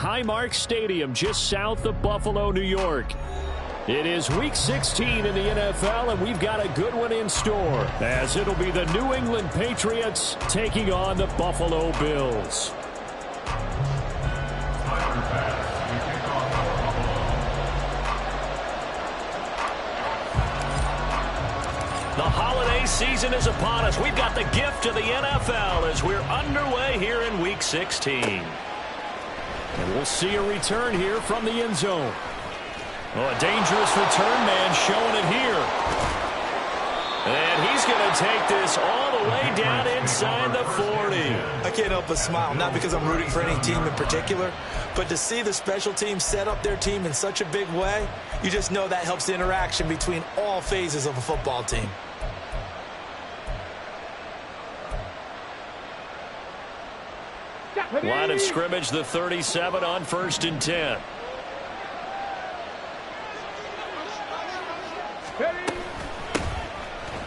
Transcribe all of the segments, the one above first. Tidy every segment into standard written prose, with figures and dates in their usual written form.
Highmark Stadium just south of Buffalo, New York. It is Week 16 in the NFL, and we've got a good one in store, as it'll be the New England Patriots taking on the Buffalo Bills. The holiday season is upon us. We've got the gift of the NFL as we're underway here in Week 16. And we'll see a return here from the end zone. Oh, a dangerous return man showing it here. And he's going to take this all the way down inside the 40. I can't help but smile, not because I'm rooting for any team in particular, but to see the special team set up their team in such a big way, you just know that helps the interaction between all phases of a football team. Line of scrimmage, the 37 on 1st and 10.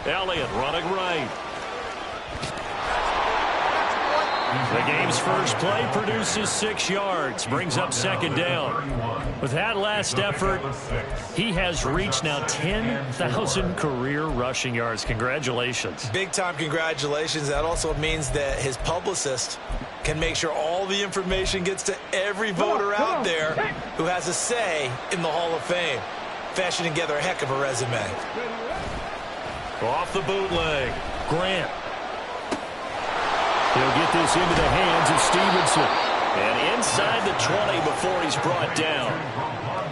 Elliott running right. The game's first play produces 6 yards, brings up 2nd down. With that last effort, he has reached now 10,000 career rushing yards. Congratulations. Big-time congratulations. That also means that his publicist can make sure all the information gets to every voter out there who has a say in the Hall of Fame. Fashioning together a heck of a resume. Off the bootleg, Grant. He'll get this into the hands of Stevenson. And inside the 20 before he's brought down.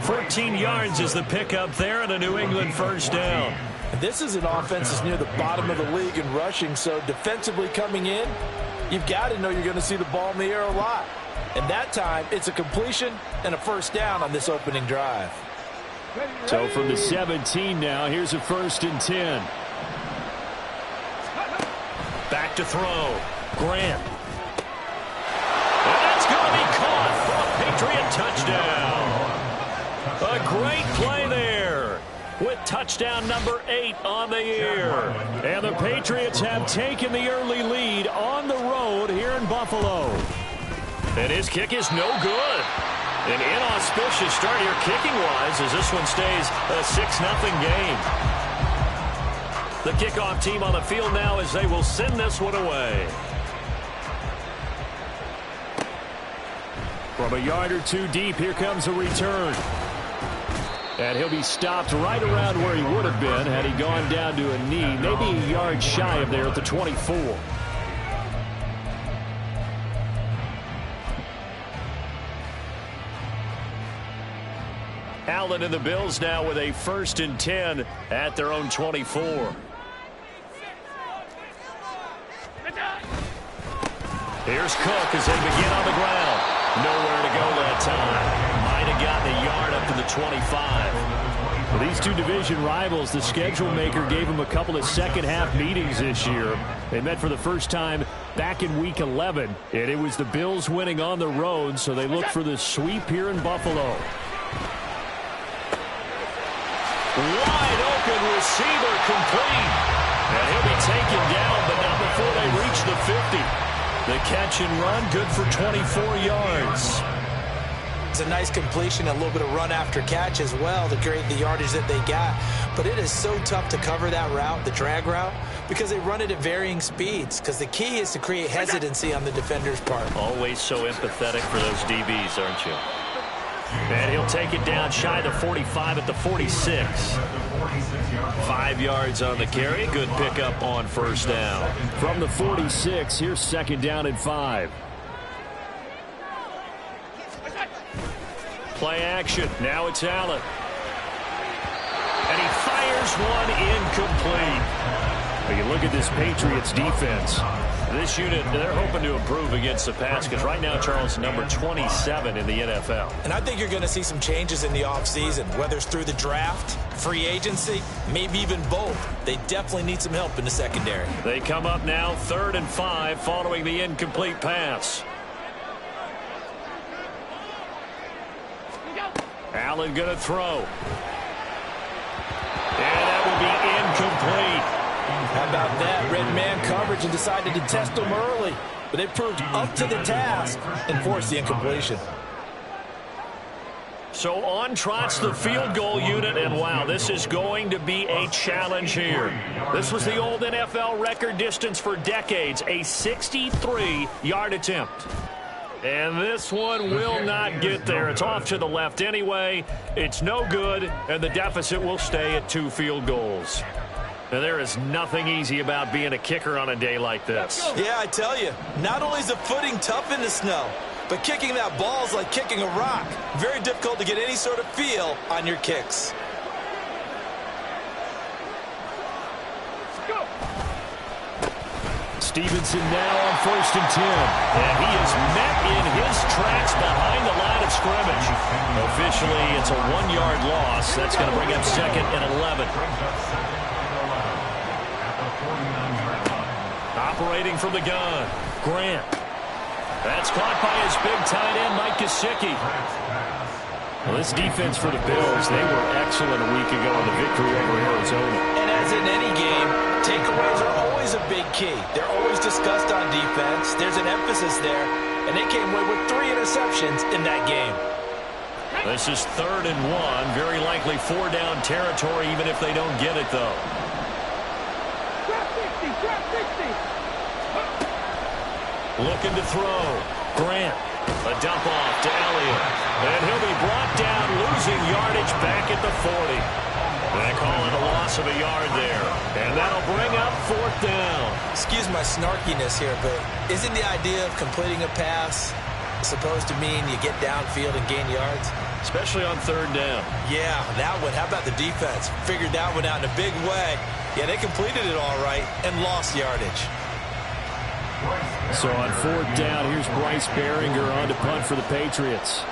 14 yards is the pickup there and a New England 1st down. This is an offense that's near the bottom of the league in rushing, so defensively coming in, you've got to know you're going to see the ball in the air a lot. And that time, it's a completion and a 1st down on this opening drive. So from the 17 now, here's a 1st and 10. Back to throw. Grant. And that's going to be caught for a Patriot touchdown. A great play there with touchdown number 8 on the year. And the Patriots have taken the early lead on the road here in Buffalo. And his kick is no good. An inauspicious start here kicking-wise as this one stays a 6-0 game. The kickoff team on the field now as they will send this one away. From a yard or 2 deep, here comes a return. And he'll be stopped right around where he would have been had he gone down to a knee, maybe a yard shy of there at the 24. Allen and the Bills now with a 1st and 10 at their own 24. Here's Cook as they begin on the ground. Nowhere to go that time. Might have gotten a yard up to the 25. Well, these two division rivals, the schedule maker gave them a couple of second-half meetings this year. They met for the first time back in Week 11, and it was the Bills winning on the road, so they look for the sweep here in Buffalo. Wide open receiver complete. And he'll be taken down, but not before they reach the 50. The catch and run, good for 24 yards. It's a nice completion, a little bit of run after catch as well to create the yardage that they got. But it is so tough to cover that route, the drag route, because they run it at varying speeds. Because the key is to create hesitancy on the defender's part. Always so empathetic for those DBs, aren't you? And he'll take it down shy of the 45 at the 46. 5 yards on the carry. Good pickup on 1st down. From the 46, here's 2nd down and 5. Play action. Now it's Allen. And he fires one incomplete. But you look at this Patriots defense. This unit, they're hoping to improve against the pass because right now, Charles, number 27 in the NFL. And I think you're going to see some changes in the offseason, whether it's through the draft, free agency, maybe even both. They definitely need some help in the secondary. They come up now 3rd and 5 following the incomplete pass. Allen going to throw. And that will be incomplete. How about that? Red man coverage and decided to test them early. But they proved up to the task and forced the incompletion. So on trots the field goal unit, and wow, this is going to be a challenge here. This was the old NFL record distance for decades, a 63-yard attempt. And this one will not get there. It's off to the left anyway. It's no good, and the deficit will stay at 2 field goals. Now, there is nothing easy about being a kicker on a day like this. Yeah, I tell you, not only is the footing tough in the snow, but kicking that ball is like kicking a rock. Very difficult to get any sort of feel on your kicks. Stevenson now on 1st and 10. And he is met in his tracks behind the line of scrimmage. Officially, it's a 1-yard loss. That's going to bring up 2nd and 11. Operating from the gun, Grant. That's caught by his big tight end, Mike Gesicki. Well, this defense for the Bills, they were excellent a week ago in the victory over Arizona. And as in any game, takeaways are always a big key. They're always discussed on defense. There's an emphasis there, and they came away with 3 interceptions in that game. This is 3rd and 1, very likely 4-down territory, even if they don't get it, though. Looking to throw. Grant. A dump off to Elliott. And he'll be brought down, losing yardage back at the 40. They call it a loss of a yard there. And that'll bring up 4th down. Excuse my snarkiness here, but isn't the idea of completing a pass supposed to mean you get downfield and gain yards? Especially on 3rd down. Yeah, that one. How about the defense? Figured that one out in a big way. Yeah, they completed it all right and lost yardage. So on 4th down, here's Bryce Behringer on to punt for the Patriots.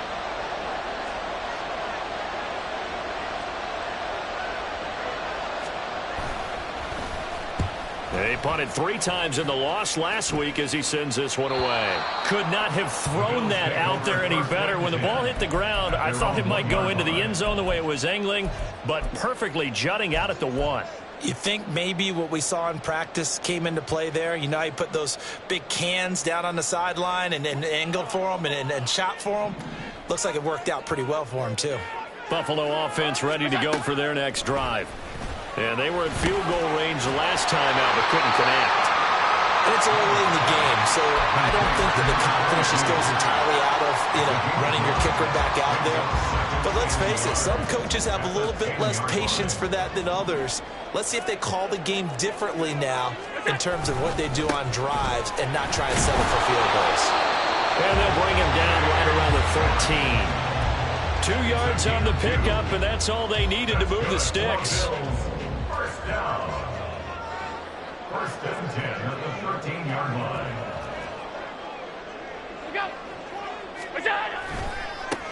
They punted 3 times in the loss last week as he sends this one away. Could not have thrown that out there any better. When the ball hit the ground, I thought it might go into the end zone the way it was angling, but perfectly jutting out at the 1. You think maybe what we saw in practice came into play there? You know, he put those big cans down on the sideline and angled for them and shot for them. Looks like it worked out pretty well for him, too. Buffalo offense ready to go for their next drive. And they were in field goal range the last time out, but couldn't connect. And it's early in the game, so I don't think that the confidence just goes entirely out of, running your kicker back out there. But let's face it, some coaches have a little bit less patience for that than others. Let's see if they call the game differently now in terms of what they do on drives and not try and settle for field goals. And they'll bring him down right around the 13. 2 yards on the pickup, and that's all they needed to move the sticks. First down. 1st and 10 at the 13-yard line.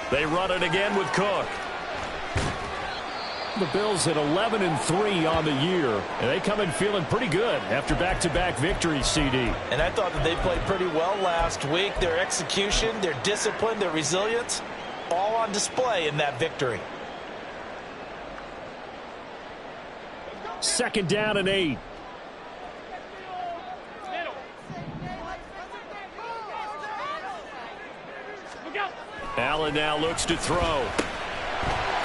They run it again with Cook. The Bills at 11-3 on the year, and they come in feeling pretty good after back-to-back victories, CD. And I thought that they played pretty well last week. Their execution, their discipline, their resilience, all on display in that victory. 2nd down and 8. Allen now looks to throw.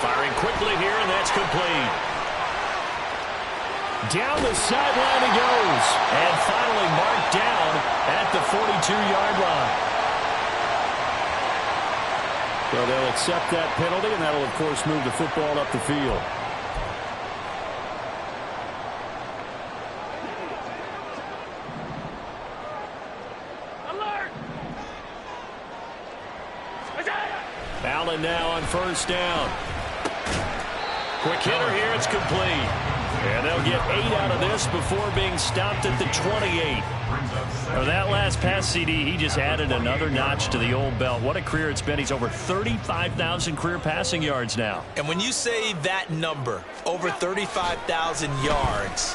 Firing quickly here, and that's complete. Down the sideline he goes. And finally marked down at the 42-yard line. So they'll accept that penalty, and that'll, of course, move the football up the field. Allen now on 1st down. Quick hitter here, it's complete. And they'll get 8 out of this before being stopped at the 28. For that last pass, CD, he just added another notch to the old belt. What a career it's been. He's over 35,000 career passing yards now. And when you say that number, over 35,000 yards,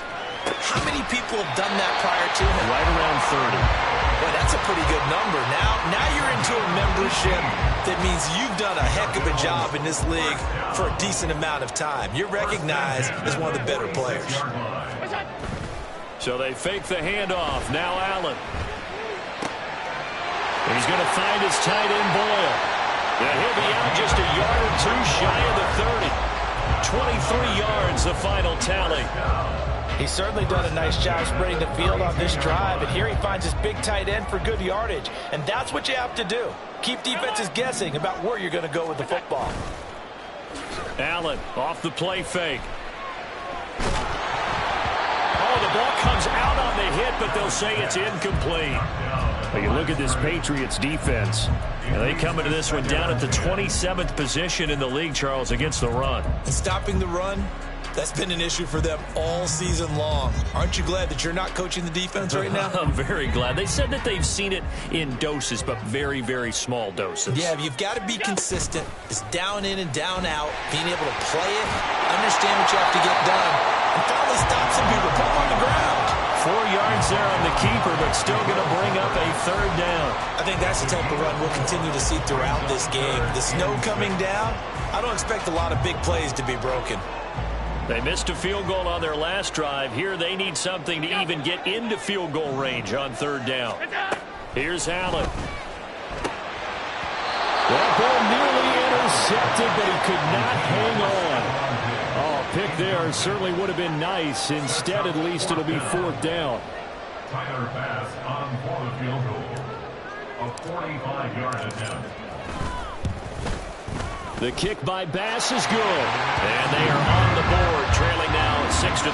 how many people have done that prior to him? Right around 30. Boy, that's a pretty good number. Now you're into a membership that means you've done a heck of a job in this league for a decent amount of time. You're recognized as one of the better players. So they fake the handoff. Now Allen. He's going to find his tight end Boyle. And he'll be out just a yard or two shy of the 30. 23 yards, the final tally. He's certainly done a nice job spreading the field on this drive, and here he finds his big tight end for good yardage. And that's what you have to do. Keep defenses guessing about where you're going to go with the football. Allen off the play fake. Oh, the ball comes out on the hit, but they'll say it's incomplete. Well, you look at this Patriots defense, and they come into this one down at the 27th position in the league, Charles, against the run. And stopping the run, that's been an issue for them all season long. Aren't you glad that you're not coaching the defense right now? I'm very glad. They said that they've seen it in doses, but very, very small doses. Yeah, you've got to be consistent. It's down in and down out, being able to play it, understand what you have to get done, and finally stop some people, put them on the ground. 4 yards there on the keeper, but still going to bring up a third down. I think that's the type of run we'll continue to see throughout this game. The snow coming down, I don't expect a lot of big plays to be broken. They missed a field goal on their last drive. Here they need something to even get into field goal range on third down. Here's Allen. That ball nearly intercepted, but he could not hang on. Oh, pick there certainly would have been nice. Instead, at least it'll be fourth down. Tyler Bass on for the field goal. A 45-yard attempt. The kick by Bass is good. And they are on the board, trailing now 6-3.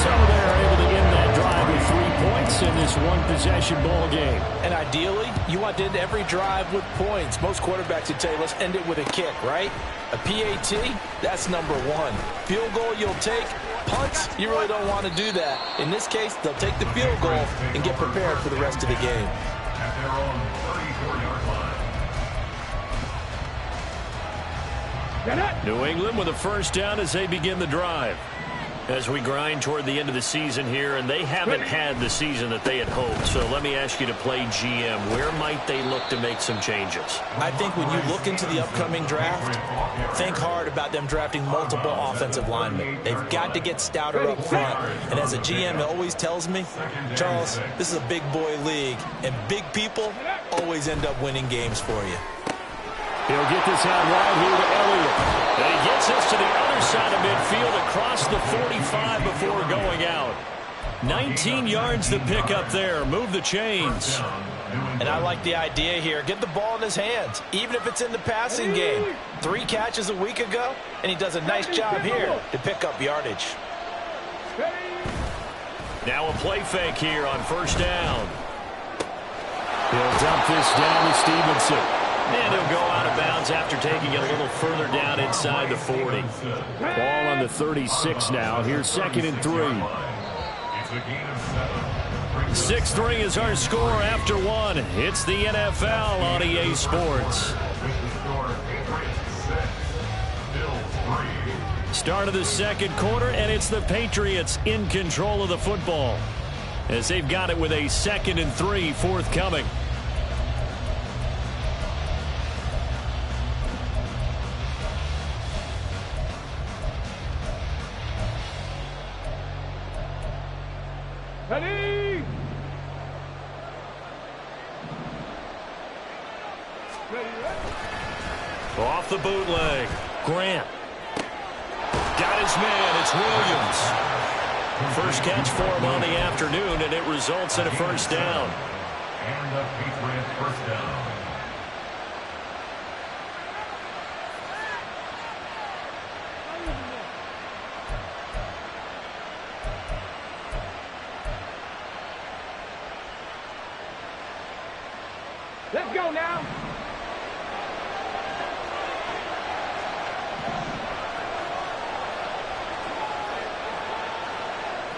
So they're able to end that drive with 3 points in this one-possession ball game. And ideally, you want to end every drive with points. Most quarterbacks would tell you, let's end it with a kick, right? A PAT, that's number one. Field goal you'll take. Punts, you really don't want to do that. In this case, they'll take the field goal and get prepared for the rest of the game. At their own 34-yard line. New England with a first down as they begin the drive. As we grind toward the end of the season here, and they haven't had the season that they had hoped. So let me ask you to play GM. Where might they look to make some changes? I think when you look into the upcoming draft, think hard about them drafting multiple offensive linemen. They've got to get stouter up front. And as a GM, it always tells me, Charles, this is a big boy league, and big people always end up winning games for you. He'll get this out wide here to Elliott. And he gets us to the other side of midfield across the 45 before going out. 19 yards to pick up there. Move the chains. And I like the idea here. Get the ball in his hands, even if it's in the passing game. 3 catches a week ago, and he does a nice job here to pick up yardage. Now a play fake here on first down. He'll dump this down to Stevenson. And he'll go out of bounds after taking it a little further down inside the 40. Ball on the 36 now. Here's 2nd and 3. 6-3 is our score after 1. It's the NFL on EA Sports. Start of the second quarter, and it's the Patriots in control of the football as they've got it with a 2nd and 3 forthcoming. Ready? Off the bootleg. Grant. Got his man. It's Williams. First catch for him on the afternoon, and it results in a first down. And the Patriots first down. Let's go now.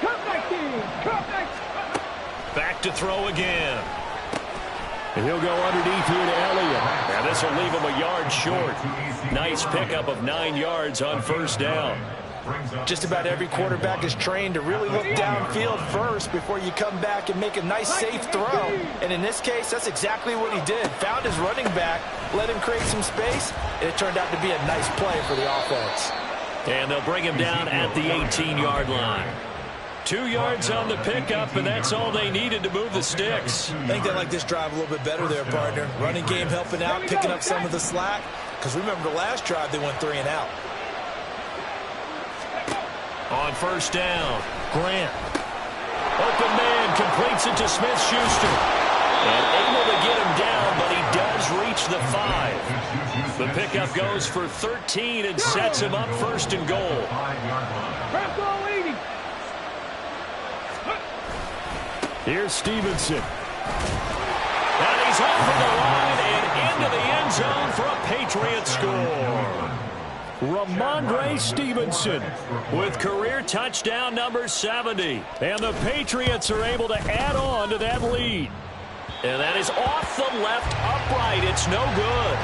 Come back, team. Come back. Back to throw again. And he'll go underneath here to Elliott. Now this will leave him a yard short. Nice pickup of 9 yards on first down. Just about every quarterback is trained to really look downfield first before you come back and make a nice, safe throw. And in this case, that's exactly what he did. Found his running back, let him create some space, and it turned out to be a nice play for the offense. And they'll bring him down at the 18-yard line. 2 yards on the pickup, and that's all they needed to move the sticks. I think they like this drive a little bit better there, partner. Running game helping out, picking up some of the slack. Because remember the last drive, they went 3 and out. On first down, Grant. Open man completes it to Smith-Schuster. And able to get him down, but he does reach the 5. The pickup goes for 13 and sets him up first and goal. Here's Stevenson. And he's over the line and into the end zone for a Patriot score. Ramondre Stevenson with career touchdown number 70. And the Patriots are able to add on to that lead. And that is off the left upright. It's no good.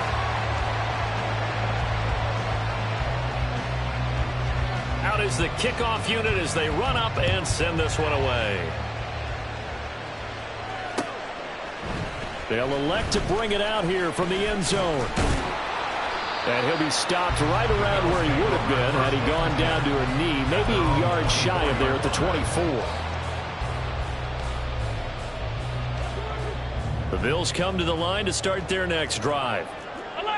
Out is the kickoff unit as they run up and send this one away. They'll elect to bring it out here from the end zone. And he'll be stopped right around where he would have been had he gone down to a knee, maybe a yard shy of there at the 24. The Bills come to the line to start their next drive.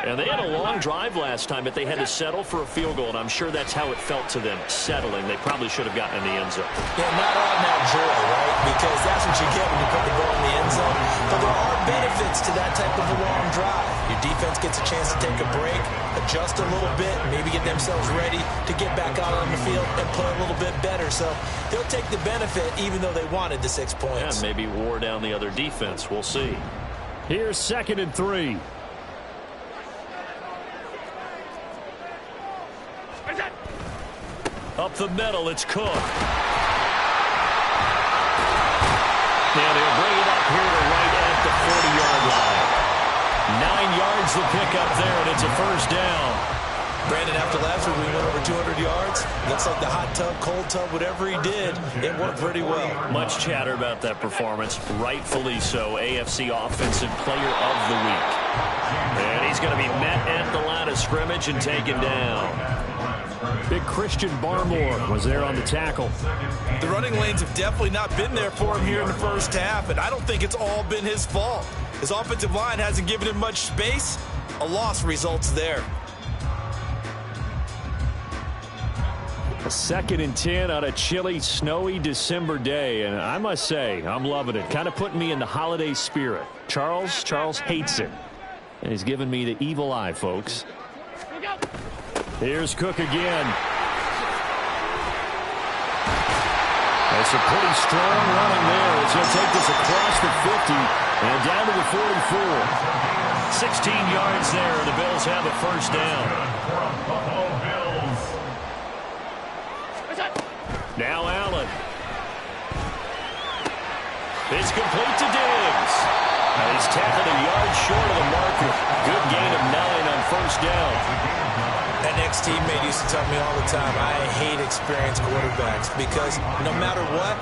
And they had a long drive last time, but they had to settle for a field goal, and I'm sure that's how it felt to them, settling. They probably should have gotten in the end zone. Yeah, not all now joy, right? Because that's what you get when you put the ball in the end zone. But there are benefits to that type of a long drive. Your defense gets a chance to take a break, adjust a little bit, maybe get themselves ready to get back out on the field and play a little bit better. So they'll take the benefit even though they wanted the 6 points. Yeah, maybe wore down the other defense. We'll see. Here's 2nd and 3. Up the middle, it's Cook. And he'll bring it up here to right at the 40-yard line. 9 yards the pickup there, and it's a first down. Brandon, after last week, we went over 200 yards. Looks like the hot tub, cold tub, whatever he did, it worked pretty well. Much chatter about that performance. Rightfully so. AFC Offensive Player of the Week. And he's going to be met at the line of scrimmage and taken down. Big Christian Barmore was there on the tackle. The running lanes have definitely not been there for him here in the first half, and I don't think it's all been his fault. His offensive line hasn't given him much space. A loss results there. A 2nd and 10 on a chilly, snowy December day, and I must say, I'm loving it. Kind of putting me in the holiday spirit. Charles hates it, and he's giving me the evil eye, folks. Here's Cook again. That's a pretty strong running there. It's going to take this across the 50 and down to the 44. 16 yards there, and the Bills have a first down. Now Allen. It's complete to Diggs. And he's tackled a yard short of the marker. Good gain of 9 on first down. An ex-teammate used to tell me all the time, I hate experienced quarterbacks because no matter what,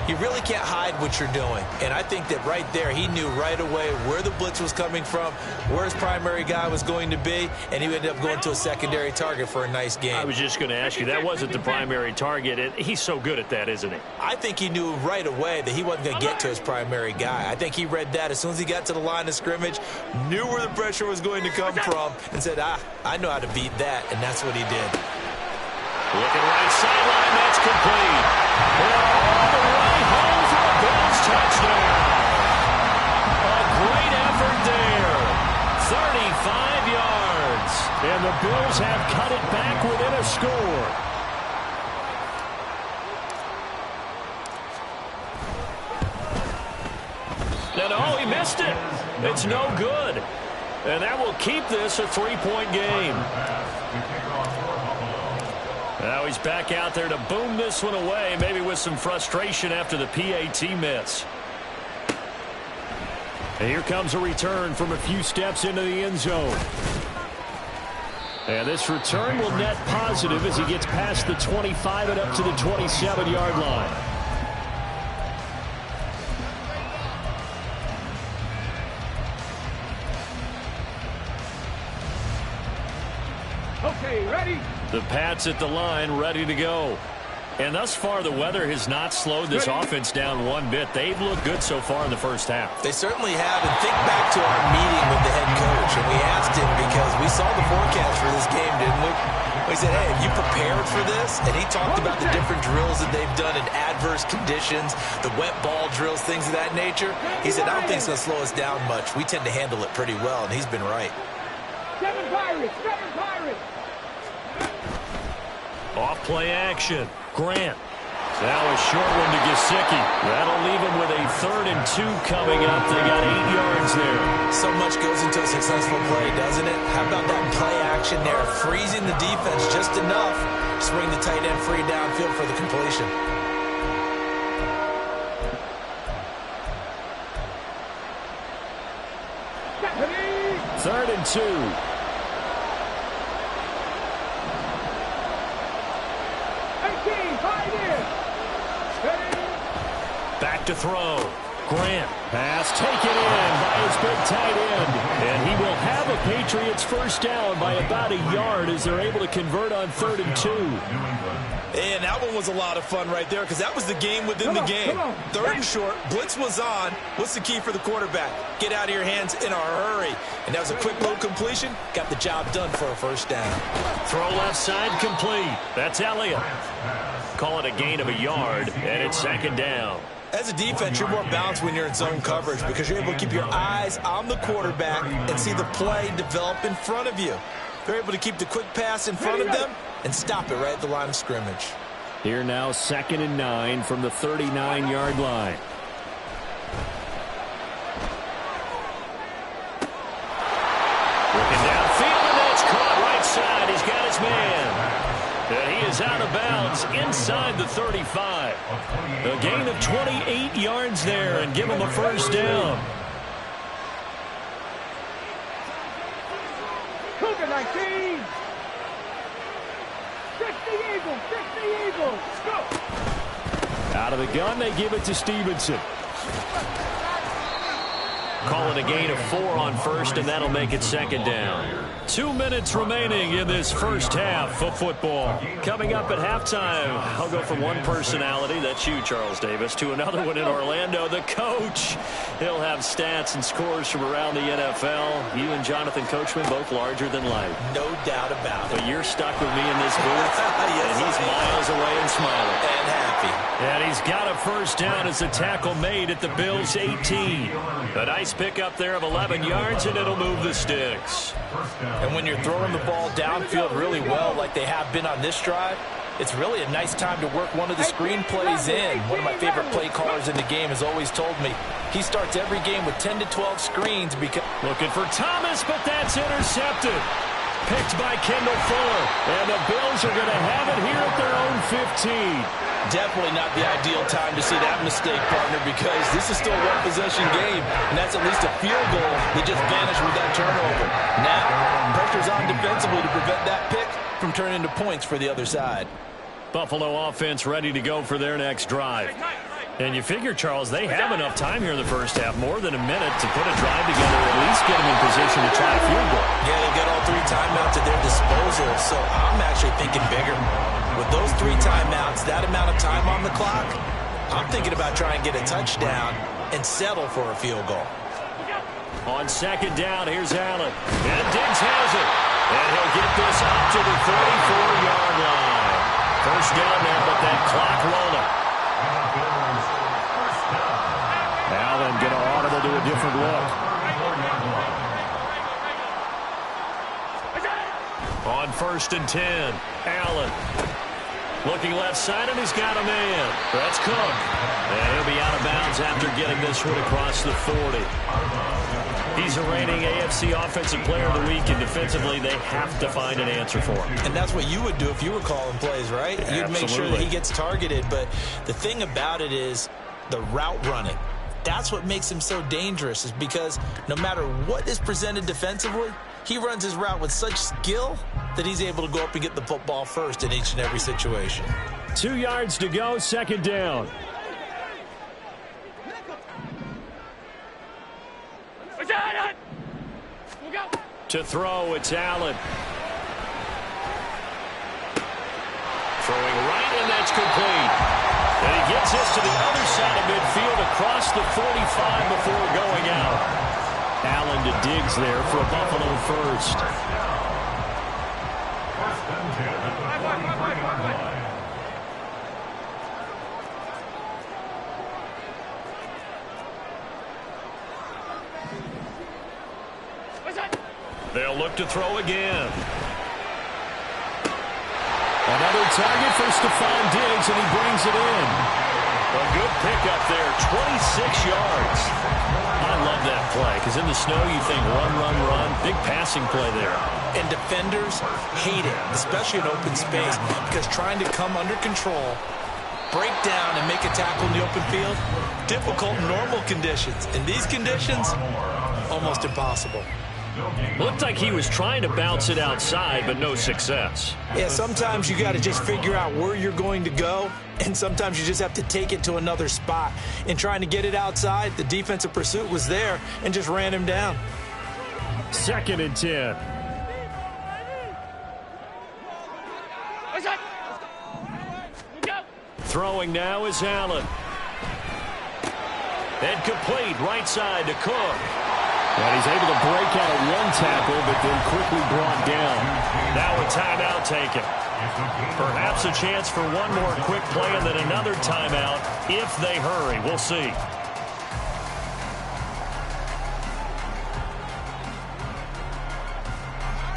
you really can't hide what you're doing. And I think that right there, he knew right away where the blitz was coming from, where his primary guy was going to be, and he ended up going to a secondary target for a nice game. I was just going to ask you, that wasn't the primary target, and he's so good at that, isn't he? I think he knew right away that he wasn't going to get to his primary guy. I think he read that as soon as he got to the line of scrimmage, knew where the pressure was going to come from, and said, I know how to beat that, and that's what he did. Looking right sideline, that's complete. All the way home for a Bills touchdown. A great effort there. 35 yards. And the Bills have cut it back within a score. No, he missed it. It's no good. And that will keep this a 3-point game. Now he's back out there to boom this one away, maybe with some frustration after the PAT miss. And here comes a return from a few steps into the end zone. And this return will net positive as he gets past the 25 and up to the 27-yard line. Okay, ready? The Pats at the line, ready to go. And thus far, the weather has not slowed this offense down one bit. They've looked good so far in the first half. They certainly have. And think back to our meeting with the head coach. And we asked him because we saw the forecast for this game, didn't we? We said, hey, have you prepared for this? And he talked about the different drills that they've done in adverse conditions, the wet ball drills, things of that nature. He said, I don't think it's going to slow us down much. We tend to handle it pretty well, and he's been right. 7 Pirates! 7 Pirates! Off play action. Grant. That was short one to Gesicki. That'll leave him with a 3rd and 2 coming up. They got 8 yards there. So much goes into a successful play, doesn't it? How about that play action there? Freezing the defense just enough to swing the tight end free downfield for the completion. Stephanie! 3rd and 2. Back to throw. Grant. Pass taken in by his big tight end. And he will have a Patriots first down by about a yard as they're able to convert on 3rd and 2. And that one was a lot of fun right there because that was the game within the game. 3rd and short. Blitz was on. What's the key for the quarterback? Get out of your hands in a hurry. And that was a quick little completion. Got the job done for a first down. Throw left side complete. That's Elliott. Call it a gain of a yard, and it's 2nd down. As a defense, you're more balanced when you're in zone coverage because you're able to keep your eyes on the quarterback and see the play develop in front of you. They're able to keep the quick pass in front of them and stop it right at the line of scrimmage. Here now, 2nd and 9 from the 39-yard line. Looking downfield, and that's caught right side. He's got his man. And he is out of bounds inside the 35. A gain of 28 yards there and give him a first down. Cougar 19! 60 Eagles! 60 Eagles! Go! Out of the gun, they give it to Stevenson. Call it a gain of 4 on first, and that'll make it 2nd down. 2 minutes remaining in this first half of football. Coming up at halftime, I'll go from one personality, that's you, Charles Davis, to another one in Orlando, the coach. He'll have stats and scores from around the NFL. You and Jonathan Coachman, both larger than life. No doubt about it. But you're stuck with me in this booth, Yes, and he's miles away and smiling. And happy. And he's got a first down as the tackle made at the Bills' 18. A nice pickup there of 11 yards, and it'll move the sticks. And when you're throwing the ball downfield really well like they have been on this drive, it's really a nice time to work one of the screen plays in. One of my favorite play callers in the game has always told me he starts every game with 10 to 12 screens because... Looking for Thomas, but that's intercepted. Picked by Kendall Fuller. And the Bills are going to have it here at their own 15. Definitely not the ideal time to see that mistake, partner, because this is still a one-possession game, and that's at least a field goal that just vanished with that turnover. Now, pressure's on defensively to prevent that pick from turning into points for the other side. Buffalo offense ready to go for their next drive. And you figure, Charles, they have enough time here in the first half, more than a minute, to put a drive together, at least get them in position to try a field goal. Yeah, they've got all 3 timeouts at their disposal, so I'm actually thinking bigger. With those 3 timeouts, that amount of time on the clock, I'm thinking about trying to get a touchdown and settle for a field goal. On 2nd down, here's Allen. And Diggs has it. And he'll get this up to the 34-yard line. First down there, but that clock rolling. Allen going to audible to a different look. On 1st and 10, Allen. Looking left side, and he's got a man. That's Cook. And he'll be out of bounds after getting this one across the 40. He's a reigning AFC Offensive Player of the Week, and defensively, they have to find an answer for him. And that's what you would do if you were calling plays, right? Absolutely. You'd make sure that he gets targeted. But the thing about it is the route running. That's what makes him so dangerous, is because no matter what is presented defensively, he runs his route with such skill that he's able to go up and get the football first in each and every situation. 2 yards to go, 2nd down. To throw, it's Allen. Throwing right, and that's complete. And he gets this to the other side of midfield across the 45 before going out. Allen to Diggs there for a Buffalo first. First and 10 at the 43-yard line. They'll look to throw again. Another target for Stephon Diggs, and he brings it in. A good pickup there, 26 yards. I love that play, because in the snow you think run, run, run. Big passing play there. And defenders hate it, especially in open space, because trying to come under control, break down, and make a tackle in the open field, difficult in normal conditions. In these conditions, almost impossible. Looked like he was trying to bounce it outside, but no success. Yeah, sometimes you got to just figure out where you're going to go, and sometimes you just have to take it to another spot. In trying to get it outside, the defensive pursuit was there and just ran him down. 2nd and 10. Throwing now is Allen. And complete, right side to Cook. And he's able to break out of one tackle, but then quickly brought down. Now a timeout taken. Perhaps a chance for one more quick play and then another timeout if they hurry. We'll see.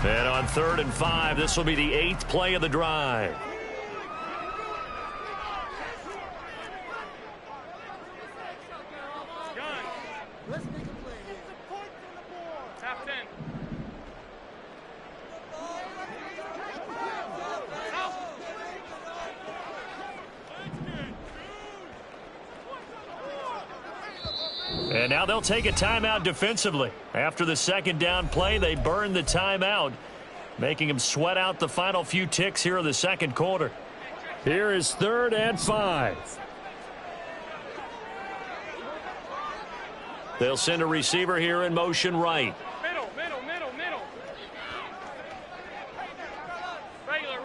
And on 3rd and 5, this will be the 8th play of the drive. And now they'll take a timeout defensively. After the 2nd down play, they burn the timeout, making them sweat out the final few ticks here in the 2nd quarter. Here is 3rd and 5. They'll send a receiver here in motion right. Middle. Regular.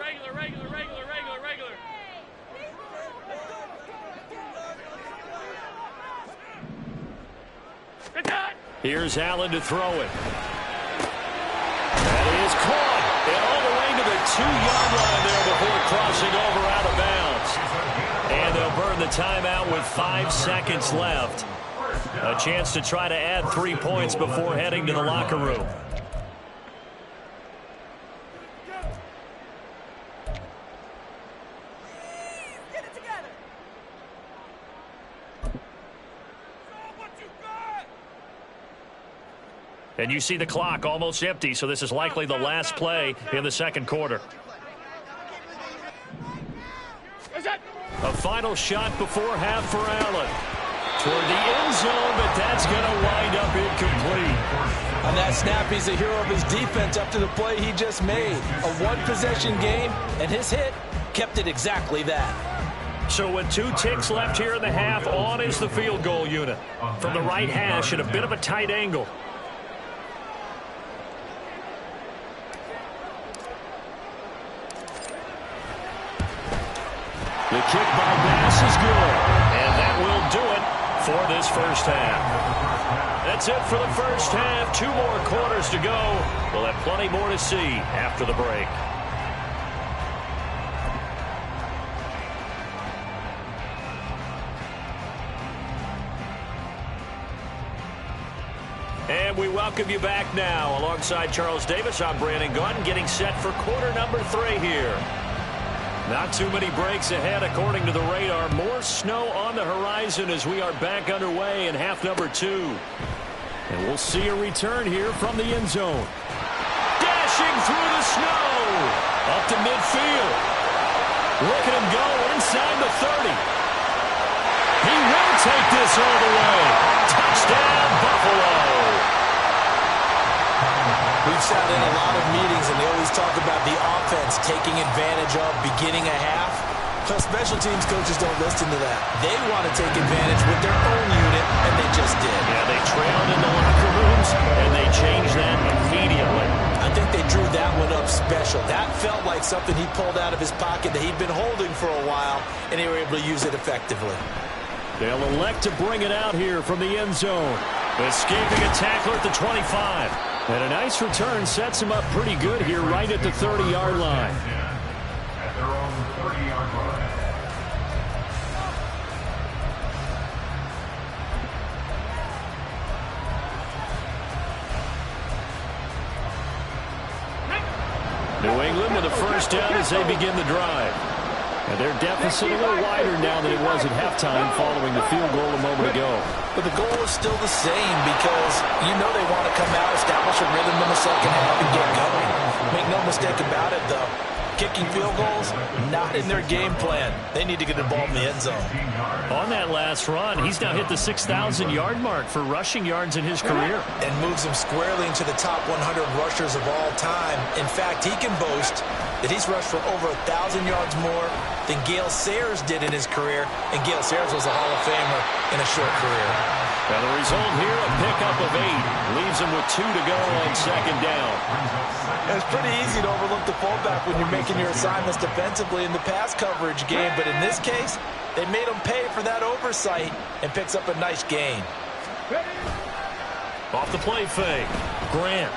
Here's Allen to throw it. That is caught. And all the way to the 2-yard line there before crossing over out of bounds. And they'll burn the timeout with 5 seconds left. A chance to try to add 3 points before heading to the locker room. And you see the clock almost empty, so this is likely the last play in the 2nd quarter. A final shot before half for Allen. Toward the end zone, but that's going to wind up incomplete. On that snap, he's a hero of his defense up to the play he just made. A one-possession game, and his hit kept it exactly that. So with 2 ticks left here in the half, on is the field goal unit. From the right hash at a bit of a tight angle. The kick by Bass is good. And that will do it for this first half. That's it for the first half. 2 more quarters to go. We'll have plenty more to see after the break. And we welcome you back now. Alongside Charles Davis, I'm Brandon Gaudin, getting set for quarter number 3 here. Not too many breaks ahead according to the radar. More snow on the horizon as we are back underway in half number 2. And we'll see a return here from the end zone. Dashing through the snow. Up to midfield. Look at him go inside the 30. He will take this all the way. Touchdown, Buffalo. We've sat in a lot of meetings, and they always talk about the offense taking advantage of beginning a half. But special teams coaches don't listen to that. They want to take advantage with their own unit, and they just did. Yeah, they trailed in the locker rooms, and they changed that immediately. I think they drew that one up special. That felt like something he pulled out of his pocket that he'd been holding for a while, and they were able to use it effectively. They'll elect to bring it out here from the end zone. Escaping a tackler at the 25. And a nice return sets him up pretty good here right at the 30-yard line. At their own 30-yard line. New England with a first down as they begin the drive. And their deficit a little wider now than it was at halftime following the field goal a moment ago. But the goal is still the same because you know they want to come out, establish a rhythm in the second half, and get going. Make no mistake about it, though. Kicking field goals, not in their game plan. They need to get the ball in the end zone. On that last run, he's now hit the 6,000-yard mark for rushing yards in his career. And moves him squarely into the top 100 rushers of all time. In fact, he can boast that he's rushed for over 1,000 yards more than Gale Sayers did in his career. And Gale Sayers was a Hall of Famer in a short career. Now the result here, a pickup of 8. Leaves him with 2 to go on second down. It's pretty easy to overlook the fullback when you're making your assignments defensively in the pass coverage game. But in this case, they made him pay for that oversight and picks up a nice gain. Off the play fake. Grant.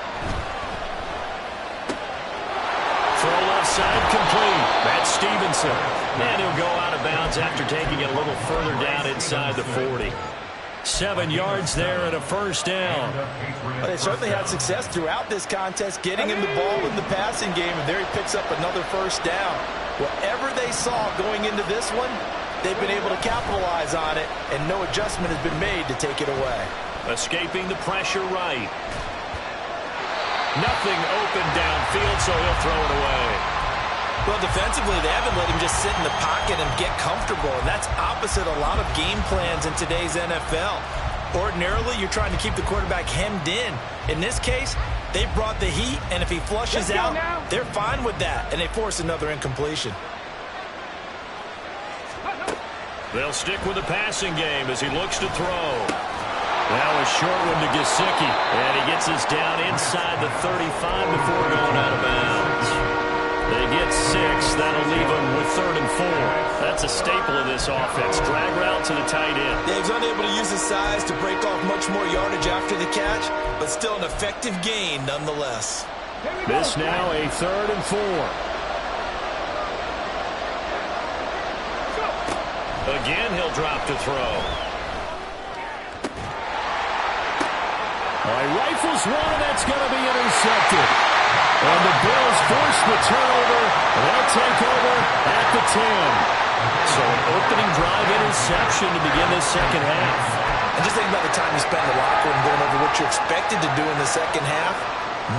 Throw left side complete. That's Stevenson. And he'll go out of bounds after taking it a little further down inside the 40. 7 yards there and a first down. But they certainly had success throughout this contest getting him the ball in the passing game, and there he picks up another first down. Whatever they saw going into this one, they've been able to capitalize on it, and no adjustment has been made to take it away. Escaping the pressure right. Nothing open downfield, so he'll throw it away. Well, defensively, they haven't let him just sit in the pocket and get comfortable, and that's opposite a lot of game plans in today's NFL. Ordinarily, you're trying to keep the quarterback hemmed in. In this case, they brought the heat, and if he flushes out, they're fine with that, and they force another incompletion. They'll stick with the passing game as he looks to throw. Now a short one to Gesicki, and he gets us down inside the 35 before going out of bounds. They get 6. That'll leave them with 3rd and 4. That's a staple of this offense. Drag route to the tight end. Dave's unable to use his size to break off much more yardage after the catch, but still an effective gain nonetheless. This now a 3rd and 4. Again, he'll drop to throw. He rifles one, and that's going to be intercepted. And the Bills force the turnover. They'll take over at the 10. So an opening drive interception to begin this second half. And just think about the time you spent in the locker room going over what you're expected to do in the second half.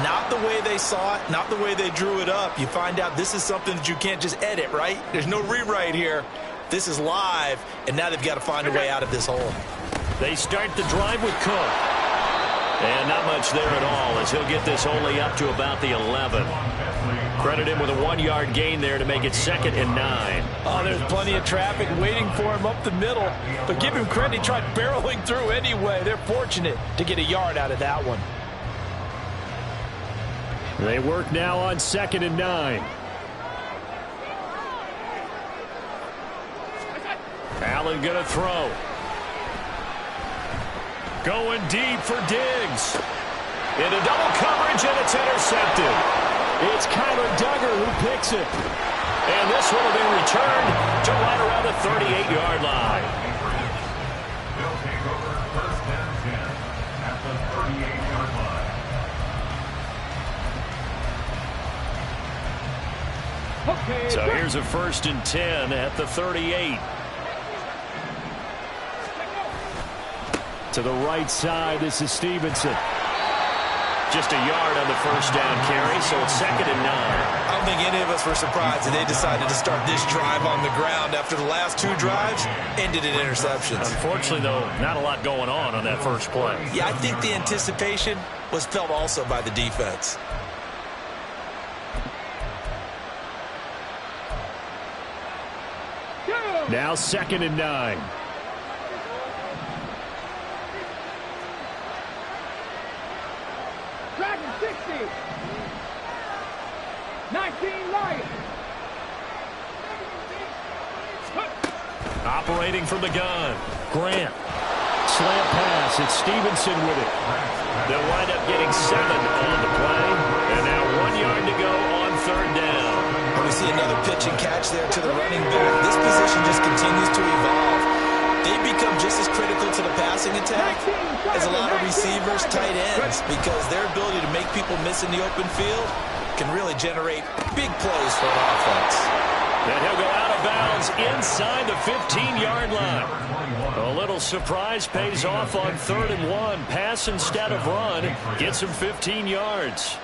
Not the way they saw it, not the way they drew it up. You find out this is something that you can't just edit, right? There's no rewrite here. This is live, and now they've got to find a way out of this hole. They start the drive with Cook. And not much there at all as he'll get this only up to about the 11. Credit him with a 1-yard gain there to make it 2nd and 9. Oh, there's plenty of traffic waiting for him up the middle. But give him credit, he tried barreling through anyway. They're fortunate to get a yard out of that one. They work now on 2nd and 9. Allen going to throw. Going deep for Diggs. Into double coverage, and it's intercepted. It's Kyler Duggar who picks it. And this one will be returned to right around the 38-yard line. They'll take over 1st and 10 at the 38-yard line. Okay. So here's a 1st and 10 at the 38. To the right side, this is Stevenson. Just a yard on the first down carry, so it's 2nd and 9. I don't think any of us were surprised that they decided to start this drive on the ground after the last 2 drives ended in interceptions. Unfortunately, though, not a lot going on that first play. Yeah, I think the anticipation was felt also by the defense. Now 2nd and 9. 19 Lions. Operating from the gun. Grant. Slant pass. It's Stevenson with it. They'll wind up getting 7 on the play. And now 1 yard to go on third down. And we see another pitch and catch there to the running back. This position just continues to evolve. They become just as critical to the passing attack as a lot of receivers, tight ends, because their ability to make people miss in the open field can really generate big plays for an offense. And he'll go out of bounds inside the 15-yard line. A little surprise pays off on 3rd and 1. Pass instead of run. Gets him 15 yards.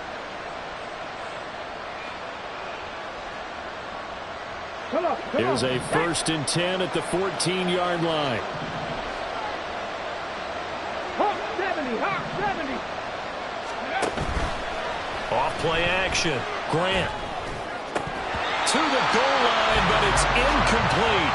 Here's a 1st and 10 at the 14-yard line. Hawk 70, Hawk 70. Off play action. Grant. To the goal line, but it's incomplete.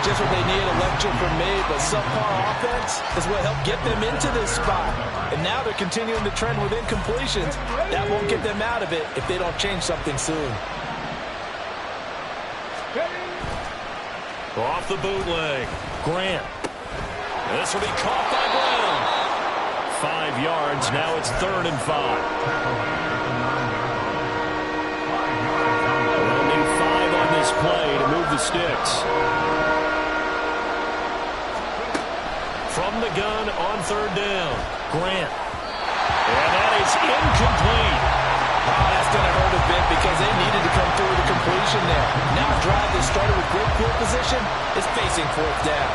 Just what they need, a lecture from me, but subpar offense is what helped get them into this spot. And now they're continuing the trend with incompletions. That won't get them out of it if they don't change something soon. Off the bootleg. Grant. This will be caught by Brown. 5 yards. Now it's 3rd and 5. They'll need 5 on this play to move the sticks. From the gun on 3rd down. Grant. And that is incomplete. Oh, that's going to hurt a bit because they needed to come through with a completion there. Now a drive that started with great field position is facing 4th down.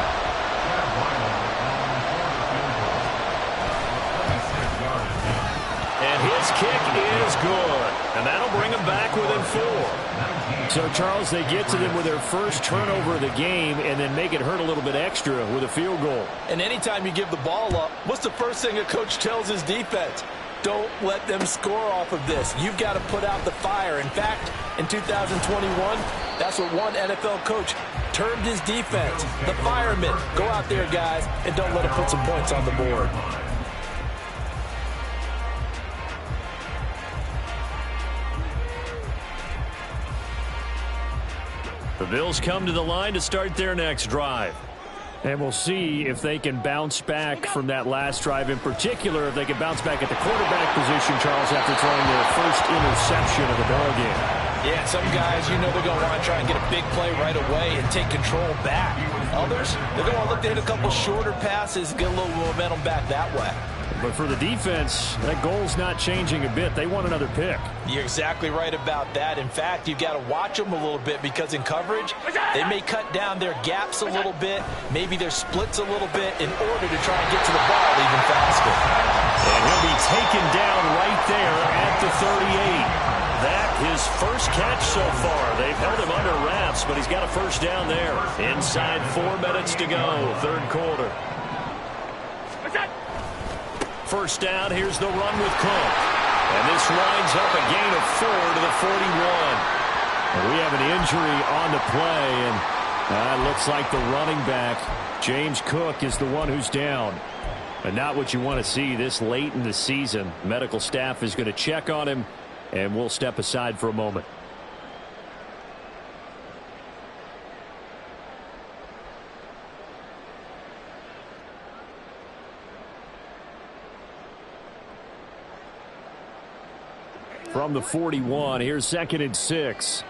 And his kick is good. And that'll bring him back within 4. So, Charles, they get to them with their first turnover of the game and then make it hurt a little bit extra with a field goal. And anytime you give the ball up, what's the first thing a coach tells his defense? Don't let them score off of this. You've got to put out the fire. In fact, in 2021, that's what one NFL coach termed his defense. The firemen. Go out there, guys, and don't let them put some points on the board. The Bills come to the line to start their next drive. And we'll see if they can bounce back from that last drive, in particular, if they can bounce back at the quarterback position, Charles, after throwing their first interception of the ballgame. Yeah, some guys, you know they're going to want to try and get a big play right away and take control back. Others, they're going to look to hit a couple shorter passes, get a little momentum back that way. But for the defense, that goal's not changing a bit. They want another pick. You're exactly right about that. In fact, you've got to watch them a little bit because in coverage, they may cut down their gaps a little bit, maybe their splits a little bit in order to try and get to the ball even faster. And he'll be taken down right there at the 38. That his first catch so far. They've held him under wraps, but he's got a first down there. Inside 4 minutes to go, 3rd quarter. First down, here's the run with Cook. And this winds up a gain of 4 to the 41. And we have an injury on the play, and it looks like the running back, James Cook, is the one who's down. And not what you want to see this late in the season. Medical staff is going to check on him, and we'll step aside for a moment. From the 41, here's 2nd and 6.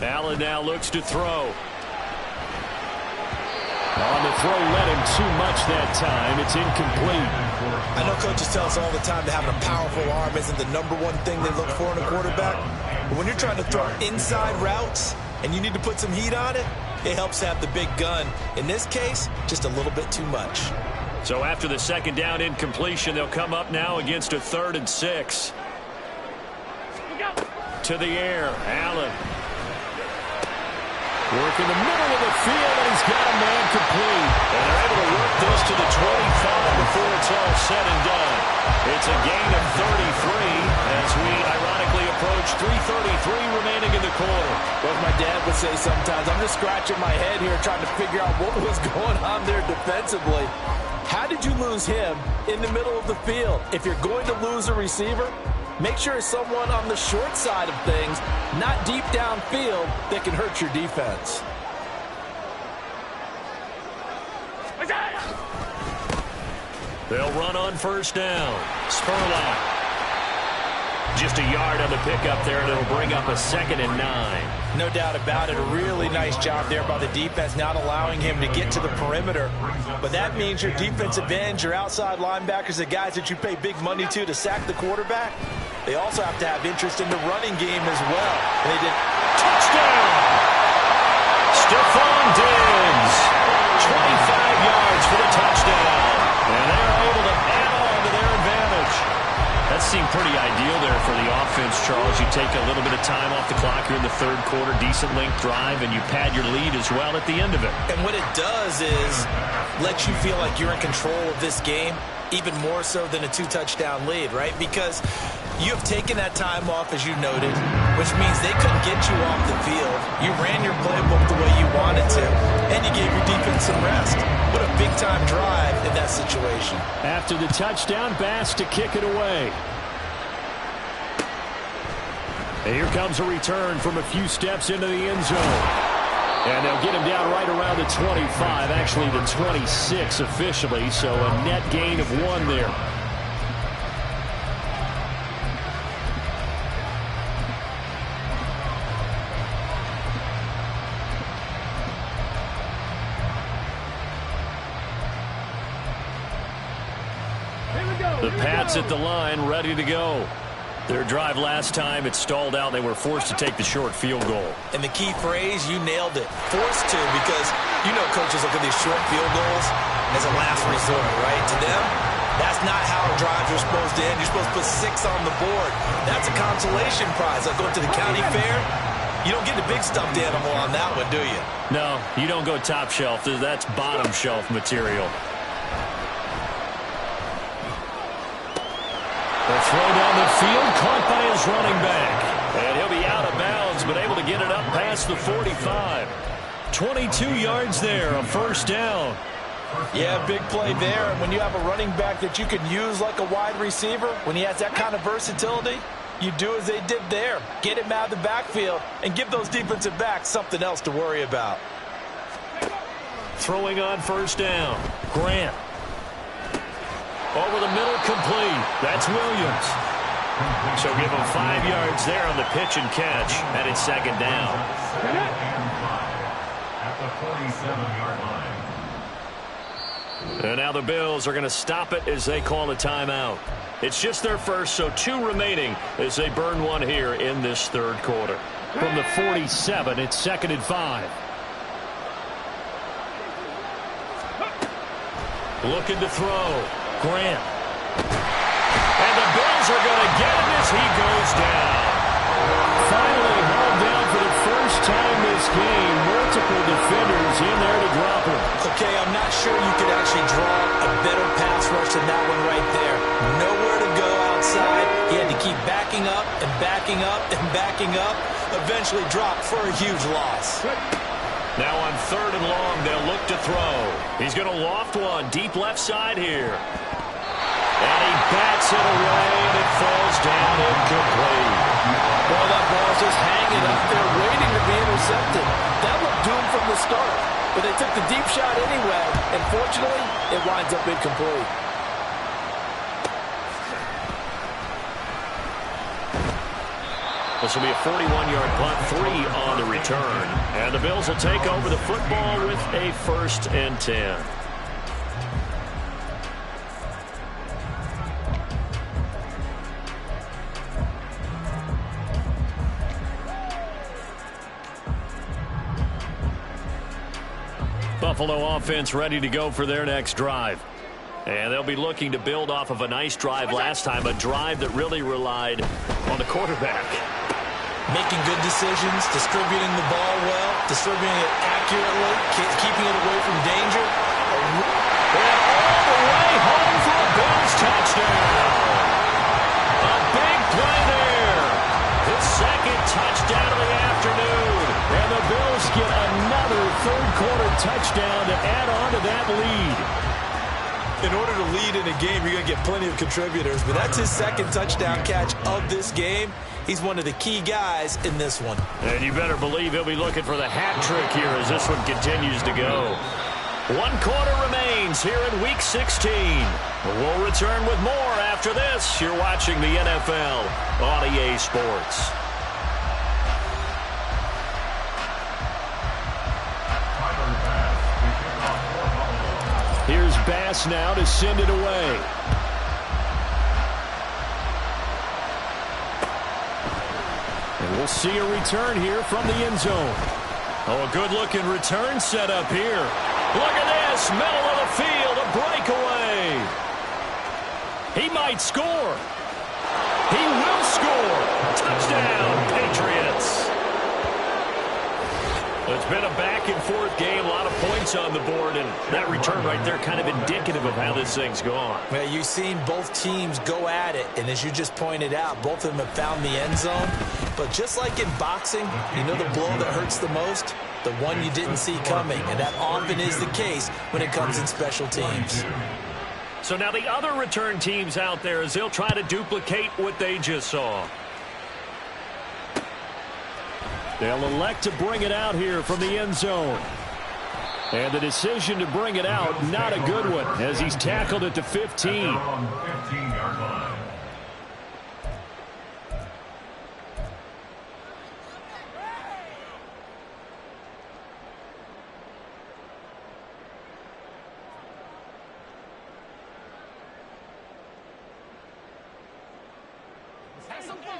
Allen now looks to throw. On the throw, led him too much that time. It's incomplete. I know coaches tell us all the time that having a powerful arm isn't the #1 thing they look for in a quarterback. But when you're trying to throw inside routes and you need to put some heat on it, it helps have the big gun. In this case, just a little bit too much. So after the 2nd down incompletion, they'll come up now against a 3rd and 6. To the air, Allen. Work in the middle of the field, and he's got a man complete. And they're able to work this to the 25 before it's all said and done. It's a gain of 33 as we ironically approach 3:33 remaining in the quarter. Well, as my dad would say sometimes, I'm just scratching my head here trying to figure out what was going on there defensively. How did you lose him in the middle of the field? If you're going to lose a receiver, make sure it's someone on the short side of things, not deep downfield, that can hurt your defense. They'll run on first down. Spurlock. Just a yard on the pickup there, and it'll bring up a 2nd and 9. No doubt about it. A really nice job there by the defense, not allowing him to get to the perimeter. But that means your defensive ends, your outside linebackers, the guys that you pay big money to sack the quarterback, they also have to have interest in the running game as well. And they did. Touchdown! Stephon Diggs. 25 yards for the touchdown. And they're able to add on to their advantage. That seemed pretty ideal there for the offense, Charles. You take a little bit of time off the clock. You're in the third quarter, decent length drive, and you pad your lead as well at the end of it. And what it does is let you feel like you're in control of this game, even more so than a 2-touchdown lead, right? Because you have taken that time off, as you noted, which means they couldn't get you off the field. You ran your playbook the way you wanted to, and you gave your defense some rest. What a big-time drive in that situation. After the touchdown, Bass to kick it away. And here comes a return from a few steps into the end zone. And they'll get him down right around the 25, actually the 26 officially, so a net gain of 1 there. The Pats at the line, ready to go. Their drive last time, it stalled out. They were forced to take the short field goal. And the key phrase, you nailed it. Forced to, because you know coaches look at these short field goals as a last resort, right? To them, that's not how drives are supposed to end. You're supposed to put 6 on the board. That's a consolation prize. Like going to the county fair, you don't get the big stuffed animal on that one, do you? No, you don't go top shelf. That's bottom shelf material. The throw down the field, caught by his running back. And he'll be out of bounds, but able to get it up past the 45. 22 yards there, a first down. Yeah, big play there. And when you have a running back that you can use like a wide receiver, when he has that kind of versatility, you do as they did there. Get him out of the backfield and give those defensive backs something else to worry about. Throwing on first down. Grant. Over the middle, complete. That's Williams. So give him 5 yards there on the pitch and catch, and it's 2nd down. At the 47-yard line. And now the Bills are going to stop it as they call a timeout. It's just their first, so 2 remaining as they burn 1 here in this third quarter. From the 47, it's 2nd and 5. Looking to throw. Grant. And the Bills are going to get him as he goes down. Finally hauled down for the first time this game. Multiple defenders in there to drop him. Okay, I'm not sure you could actually draw a better pass rush than that one right there. Nowhere to go outside. He had to keep backing up and backing up and backing up. Eventually dropped for a huge loss. Now on 3rd and long, they'll look to throw. He's going to loft one deep left side here. And he bats it away, and it falls down incomplete. Well, that ball's just hanging up there, waiting to be intercepted. That looked doomed from the start, but they took the deep shot anyway, and fortunately, it winds up incomplete. This will be a 41-yard punt, 3 on the return. And the Bills will take over the football with a 1st and 10. Buffalo offense ready to go for their next drive. And they'll be looking to build off of a nice drive last time, a drive that really relied on the quarterback. Making good decisions, distributing the ball well, distributing it accurately, keeping it away from danger. And all the way home for a Bills touchdown. A big play there. His 2nd touchdown of the afternoon. And the Bills get another third quarter touchdown to add on to that lead. In order to lead in a game, you're going to get plenty of contributors. But that's his second touchdown catch of this game. He's one of the key guys in this one. And you better believe he'll be looking for the hat trick here as this one continues to go. 1 quarter remains here in Week 16. We'll return with more after this. You're watching the NFL on EA Sports. Here's Bass now to send it away. And we'll see a return here from the end zone. Oh, a good-looking return set up here. Look at this, middle of the field, a breakaway. He might score. He will score. Touchdown, Patriots. It's been a back-and-forth game, a lot of points on the board, and that return right there kind of indicative of how this thing's gone. Well, you've seen both teams go at it, and as you just pointed out, both of them have found the end zone. But just like in boxing, you know the blow that hurts the most? The one you didn't see coming, and that often is the case when it comes in special teams. So now the other return teams out there as they'll try to duplicate what they just saw. They'll elect to bring it out here from the end zone. And the decision to bring it out, not a good one, as he's tackled at the 15.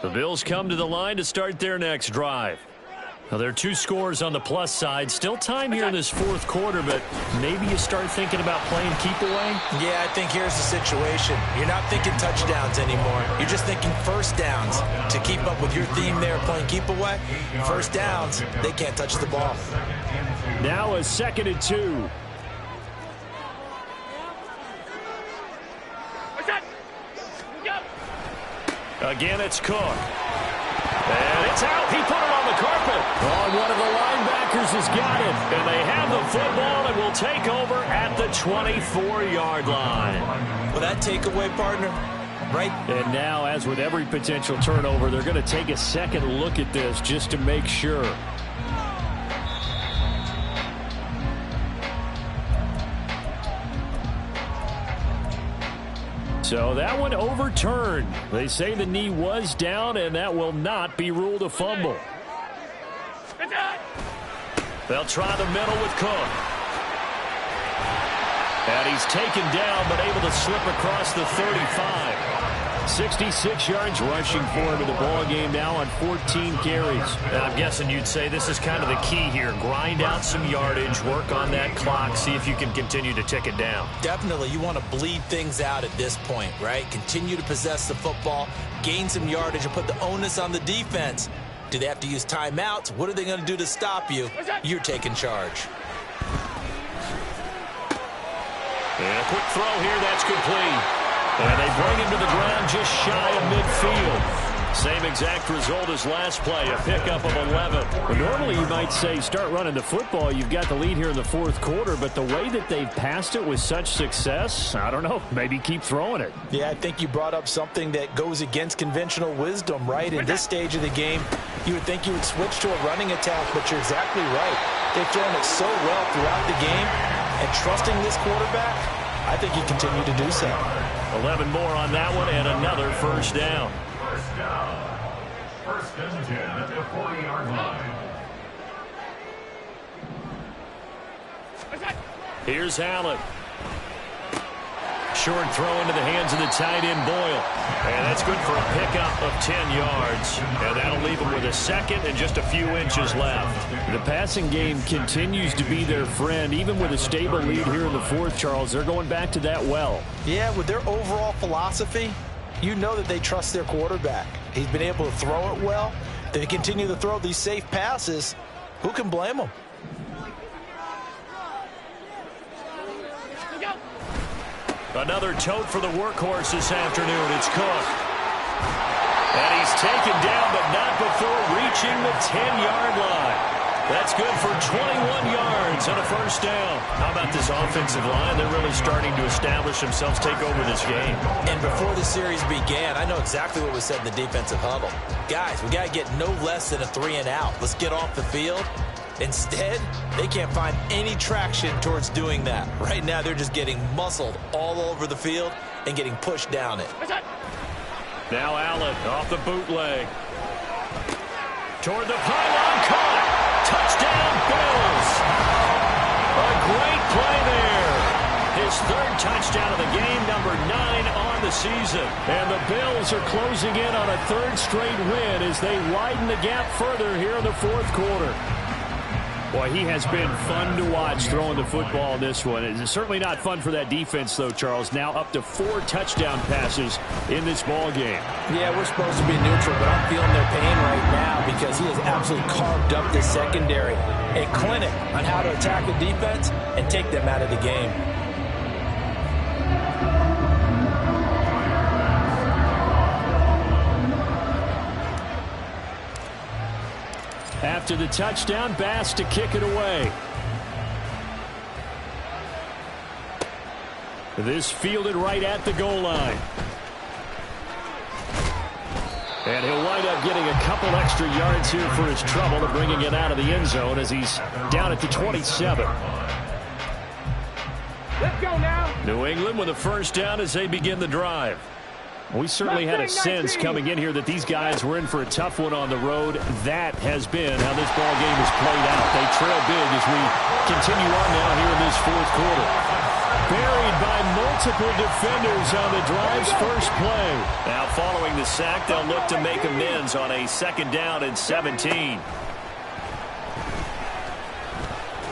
The Bills come to the line to start their next drive. Now, there are 2 scores on the plus side. Still time here in this 4th quarter, but maybe you start thinking about playing keep away? Yeah, I think here's the situation. You're not thinking touchdowns anymore. You're just thinking first downs. To keep up with your theme there, playing keep away, first downs, they can't touch the ball. Now a 2nd and 2. Again, it's Cook. And it's out. He put it on the carpet. Oh, one of the linebackers has got it. And they have the football and will take over at the 24-yard line. Well, that takeaway, partner, right? And now, as with every potential turnover, they're going to take a second look at this just to make sure. So that one overturned. They say the knee was down, and that will not be ruled a fumble. They'll try the middle with Cook. And he's taken down, but able to slip across the 35. 66 yards rushing for him in the ballgame now on 14 carries. And I'm guessing you'd say this is kind of the key here. Grind out some yardage, work on that clock, see if you can continue to tick it down. Definitely. You want to bleed things out at this point, right? Continue to possess the football, gain some yardage, and put the onus on the defense. Do they have to use timeouts? What are they going to do to stop you? You're taking charge. And a quick throw here, that's complete. And they bring him to the ground just shy of midfield. Same exact result as last play, a pickup of 11. Well, normally you might say start running the football. You've got the lead here in the 4th quarter, but the way that they've passed it with such success, I don't know, maybe keep throwing it. Yeah, I think you brought up something that goes against conventional wisdom, right? In this stage of the game, you would think you would switch to a running attack, but you're exactly right. They've thrown it so well throughout the game, and trusting this quarterback, I think you continue to do so. 11 more on that one and another first down. First down. 1st and 10 at the 40-yard line. Here's Allen. Short throw into the hands of the tight end Boyle. And that's good for a pickup of 10 yards. And that'll leave them with a second and just a few inches left. The passing game continues to be their friend. Even with a stable lead here in the 4th, Charles, they're going back to that well. Yeah, with their overall philosophy, you know that they trust their quarterback. He's been able to throw it well. They continue to throw these safe passes. Who can blame them? Another tote for the workhorse this afternoon. It's Cook. And he's taken down, but not before reaching the 10-yard line. That's good for 21 yards and a first down. How about this offensive line? They're really starting to establish themselves, take over this game. And before the series began, I know exactly what was said in the defensive huddle. Guys, we got to get no less than a 3-and-out. Let's get off the field. Instead, they can't find any traction towards doing that. Right now, they're just getting muscled all over the field and getting pushed down it. Now Allen off the bootleg. Toward the pylon, caught. Touchdown, Bills. A great play there. His third touchdown of the game, number 9 on the season. And the Bills are closing in on a third straight win as they widen the gap further here in the fourth quarter. Boy, he has been fun to watch throwing the football in this one. It's certainly not fun for that defense, though, Charles. Now up to 4 touchdown passes in this ball game. Yeah, we're supposed to be neutral, but I'm feeling their pain right now because he has absolutely carved up the secondary. A clinic on how to attack a defense and take them out of the game. After the touchdown, Bass to kick it away. This fielded right at the goal line. And he'll wind up getting a couple extra yards here for his trouble of bringing it out of the end zone as he's down at the 27. Let's go now. New England with a first down as they begin the drive. We certainly had a sense coming in here that these guys were in for a tough one on the road. That has been how this ball game has played out. They trail big as we continue on now here in this fourth quarter. Buried by multiple defenders on the drive's first play. Now following the sack, they'll look to make amends on a second down and 17.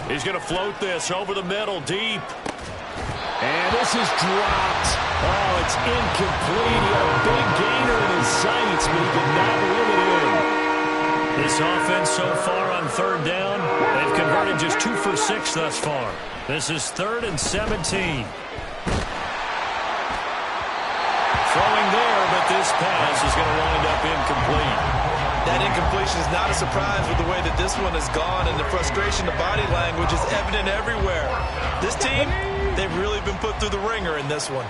He's going to float this over the middle, deep. And this is dropped. Oh, it's incomplete. He had a big gainer in his sights, but he did not reel it in. This offense so far on third down, they've converted just 2 for 6 thus far. This is 3rd and 17. Throwing there, but this pass is going to wind up incomplete. That incompletion is not a surprise with the way that this one has gone, and the frustration, the body language is evident everywhere. This team, they've really been put through the ringer in this one.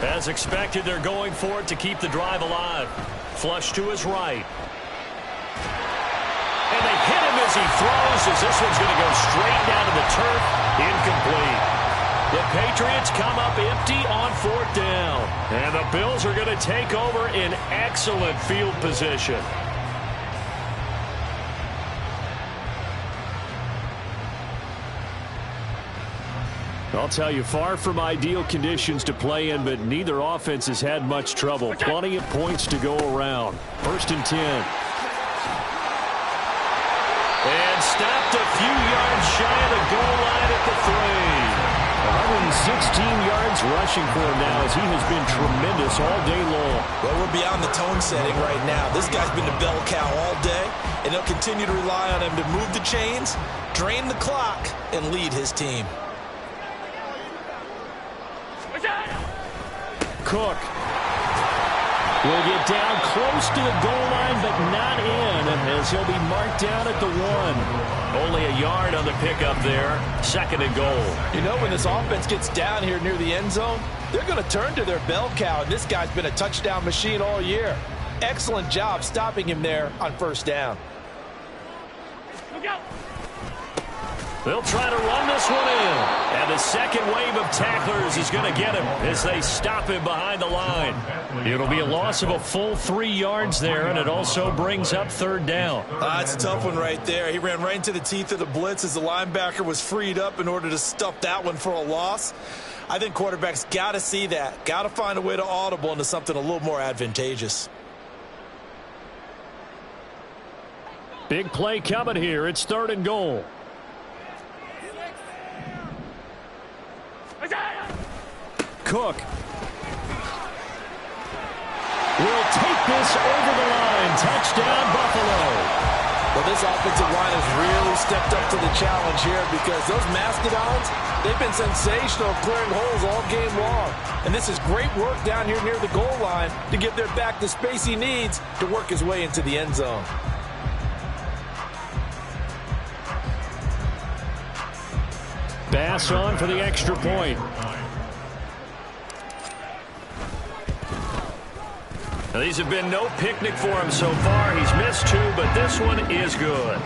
As expected, they're going for it to keep the drive alive. Flush to his right. And they hit him as he throws, as this one's going to go straight down to the turf. Incomplete. The Patriots come up empty on 4th down. And the Bills are going to take over in excellent field position. I'll tell you, far from ideal conditions to play in, but neither offense has had much trouble. Plenty of points to go around. 1st and 10. And stopped a few yards shy of the goal line at the 3. 116 yards rushing for him now as he has been tremendous all day long. Well, we're beyond the tone setting right now. This guy's been the bell cow all day, and they'll continue to rely on him to move the chains, drain the clock, and lead his team. Cook will get down close to the goal line, but not in, as he'll be marked down at the 1. Only a yard on the pickup there. 2nd and goal. You know, when this offense gets down here near the end zone, they're going to turn to their bell cow, and this guy's been a touchdown machine all year. Excellent job stopping him there on 1st down. They'll try to run this one in. And the second wave of tacklers is going to get him as they stop him behind the line. It'll be a loss of a full 3 yards there, and it also brings up 3rd down. It's a tough one right there. He ran right into the teeth of the blitz as the linebacker was freed up in order to stuff that one for a loss. I think quarterbacks got to see that. Got to find a way to audible into something a little more advantageous. Big play coming here. It's 3rd and goal. Cook will take this over the line. Touchdown, Buffalo. Well, this offensive line has really stepped up to the challenge here because those Mastodons, they've been sensational clearing holes all game long. And this is great work down here near the goal line to give their back the space he needs to work his way into the end zone. Bass on for the extra point. Now, these have been no picnic for him so far. He's missed 2, but this one is good.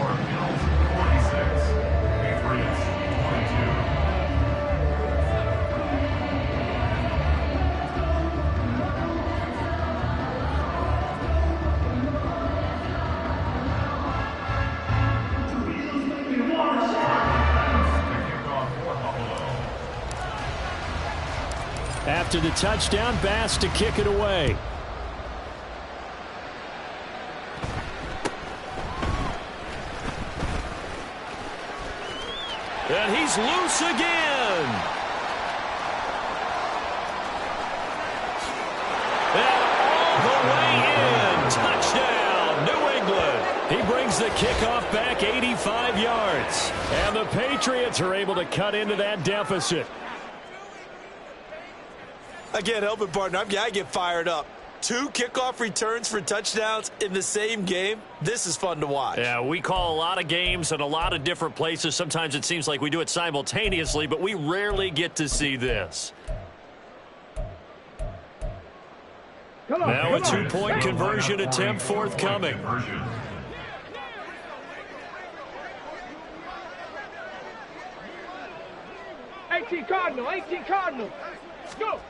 After the touchdown, Bass to kick it away. And he's loose again. And all the way in. Touchdown, New England. He brings the kickoff back 85 yards. And the Patriots are able to cut into that deficit. Again, helping partner, I get fired up. 2 kickoff returns for touchdowns in the same game. This is fun to watch. Yeah, we call a lot of games in a lot of different places. Sometimes it seems like we do it simultaneously, but we rarely get to see this. Now a 2-point conversion attempt forthcoming. 18 Cardinal, 18 Cardinal. Go.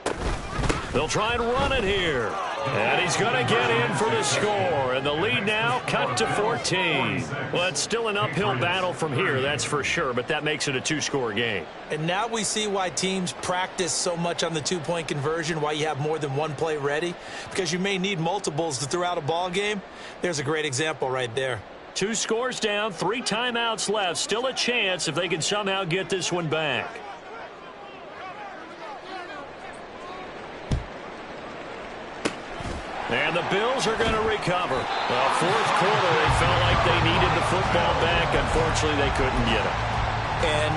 They'll try and run it here. And he's going to get in for the score. And the lead now cut to 14. Well, it's still an uphill battle from here, that's for sure. But that makes it a 2-score game. And now we see why teams practice so much on the 2-point conversion, why you have more than one play ready. Because you may need multiples to throw out a ball game. There's a great example right there. 2 scores down, 3 timeouts left. Still a chance if they can somehow get this one back. And the Bills are going to recover. Well, 4th quarter, they felt like they needed the football back. Unfortunately, they couldn't get it. And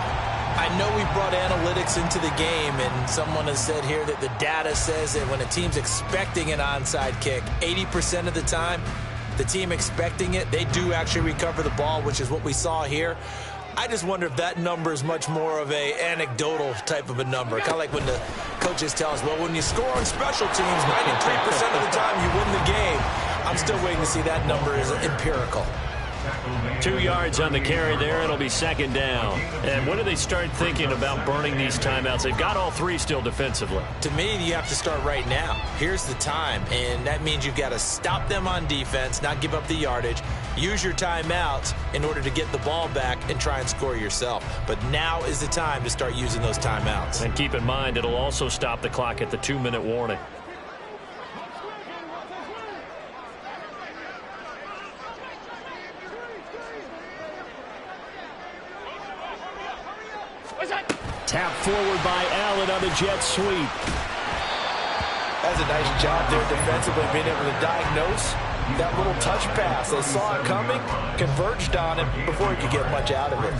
I know we brought analytics into the game, and someone has said here that the data says that when a team's expecting an onside kick, 80% of the time, the team expecting it, they do actually recover the ball, which is what we saw here. I just wonder if that number is much more of a anecdotal type of a number. Kind of like when the coaches tell us, well, when you score on special teams, 93% of the time you win the game. I'm still waiting to see that number is empirical. 2 yards on the carry there. It'll be 2nd down. And when do they start thinking about burning these timeouts? They've got all 3 still defensively. To me, you have to start right now. Here's the time, and that means you've got to stop them on defense, not give up the yardage, use your timeouts in order to get the ball back and try and score yourself. But now is the time to start using those timeouts. And keep in mind, it'll also stop the clock at the 2-minute warning. Tap forward by Allen on the jet sweep. That's a nice job there defensively, being able to diagnose that little touch pass. They saw it coming, converged on it before he could get much out of it.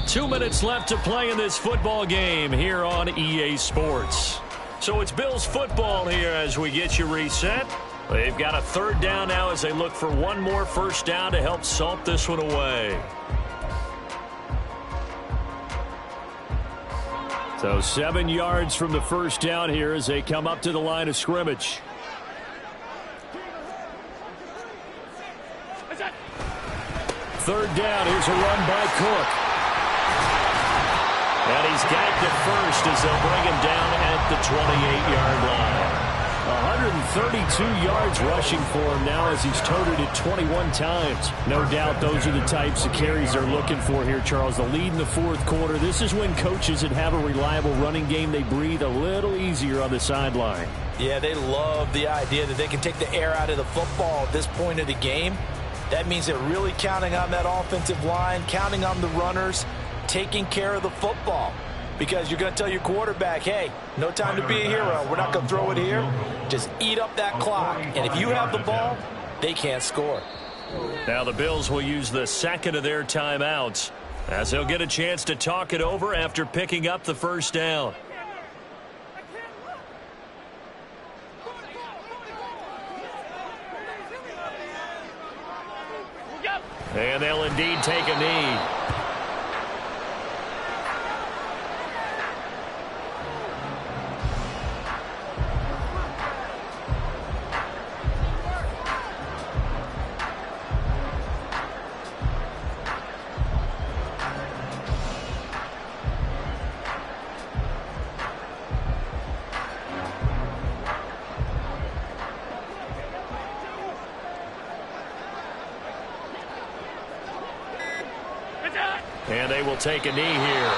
2 minutes left to play in this football game here on EA Sports. So it's Bills football here as we get you reset. They've got a 3rd down now as they look for one more 1st down to help salt this one away. So 7 yards from the 1st down here as they come up to the line of scrimmage. Third down, here's a run by Cook. And he's got it to first as they'll bring him down at the 28-yard line. 132 yards rushing for him now as he's toted it 21 times. No doubt those are the types of carries they're looking for here, Charles. The lead in the 4th quarter. This is when coaches that have a reliable running game, they breathe a little easier on the sideline. Yeah, they love the idea that they can take the air out of the football at this point of the game. That means they're really counting on that offensive line, counting on the runners, taking care of the football. Because you're going to tell your quarterback, hey, no time to be a hero. We're not going to throw it here. Just eat up that clock. And if you have the ball, they can't score. Now the Bills will use the 2nd of their timeouts as they'll get a chance to talk it over after picking up the 1st down. And they'll indeed take a knee. And they will take a knee here.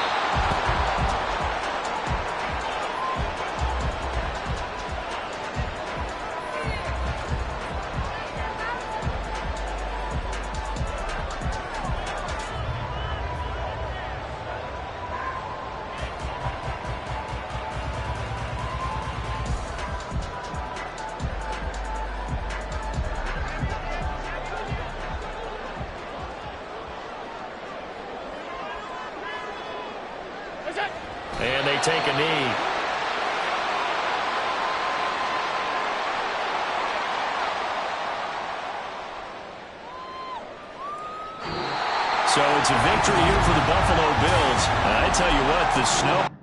And they take a knee. So it's a victory here for the Buffalo Bills. I tell you what, the snow...